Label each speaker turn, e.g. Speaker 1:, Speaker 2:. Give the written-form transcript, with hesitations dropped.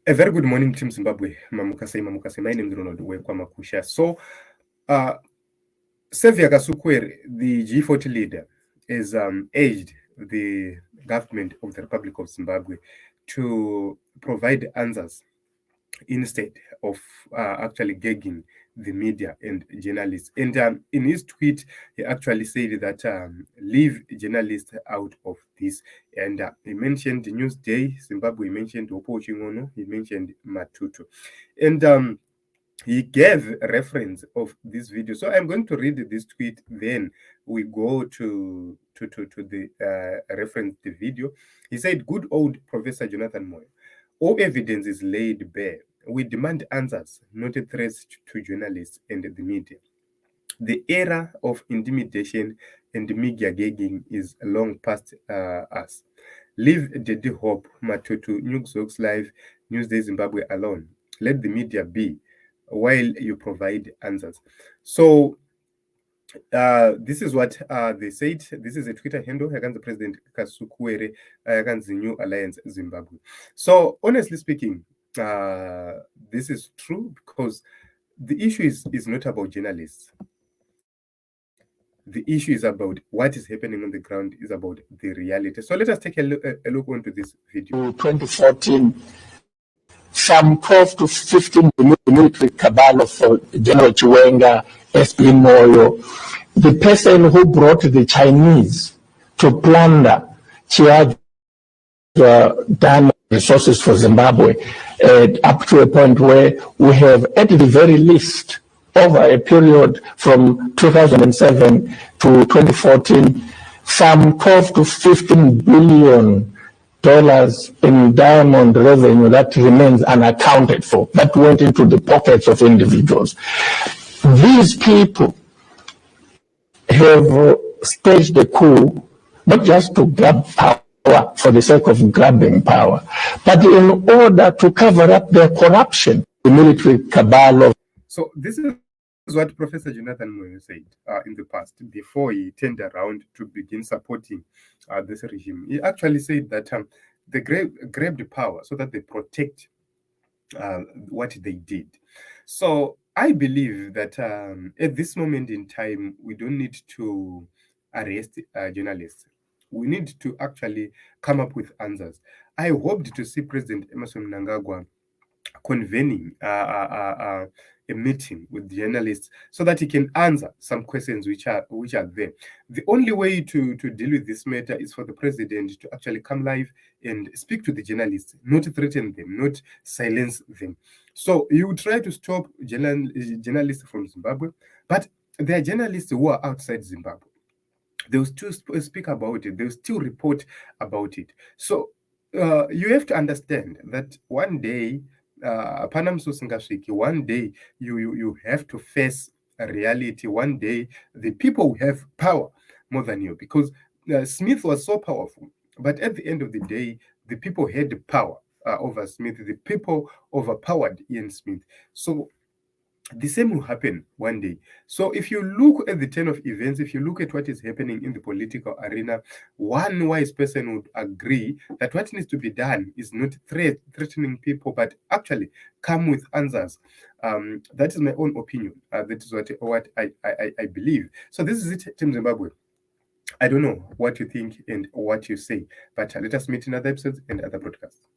Speaker 1: A very good morning, Team Zimbabwe. Mamukase. My name is Ronald Makusha. So, Saviour Kasukuwere, the G40 leader, has urged the government of the Republic of Zimbabwe to provide answers instead of actually gagging the media and journalists. And in his tweet, he actually said that leave journalists out of this. And he mentioned Newsday, Zimbabwe, he mentioned Opo Chingono, he mentioned Matutu. And he gave a reference of this video. So I'm going to read this tweet, then we go to the reference, the video. He said, "Good old Professor Jonathan Moyo, all evidence is laid bare. We demand answers, not threats to journalists and the media. The era of intimidation and media gagging is long past us. Leave Dede Hope, Matutu, Newsworks Live, Newsday Zimbabwe alone. Let the media be while you provide answers." So this is what they said. This is a Twitter handle against the President Kasukuwere against the New Alliance Zimbabwe. So honestly speaking, this is true because the issue is not about journalists. The issue is about what is happening on the ground, is about the reality. So let us take a look onto this video.
Speaker 2: 2014, some 12 to 15 military cabal of General Chiwenga, SP Moyo, the person who brought the Chinese to plunder Chia's diamond resources for Zimbabwe, up to a point where we have, at the very least, over a period from 2007 to 2014, some 12 to 15 billion dollars in diamond revenue that remains unaccounted for, that went into the pockets of individuals. These people have staged a coup, not just to grab power for the sake of grabbing power, but in order to cover up their corruption, the military cabal of.
Speaker 1: So this is what Professor Jonathan Moyo said in the past, before he turned around to begin supporting this regime. He actually said that they grabbed power so that they protect what they did. So I believe that at this moment in time, we don't need to arrest journalists. We need to actually come up with answers. I hoped to see President Mnangagwa convening a meeting with journalists so that he can answer some questions which are there. The only way to deal with this matter is for the president to actually come live and speak to the journalists, not threaten them, not silence them. So you try to stop journalists from Zimbabwe, but there are journalists who are outside Zimbabwe. They will still speak about it. They will still report about it. So you have to understand that one day, one day you have to face a reality. One day the people will have power more than you, because Smith was so powerful, but at the end of the day, the people had the power over Smith. The people overpowered Ian Smith. So the same will happen one day. So if you look at the turn of events, if you look at what is happening in the political arena, one wise person would agree that what needs to be done is not threatening people, but actually come with answers. That is my own opinion. That is what I believe. So this is it, Team Zimbabwe. I don't know what you think and what you say, but let us meet in other episodes and other broadcasts.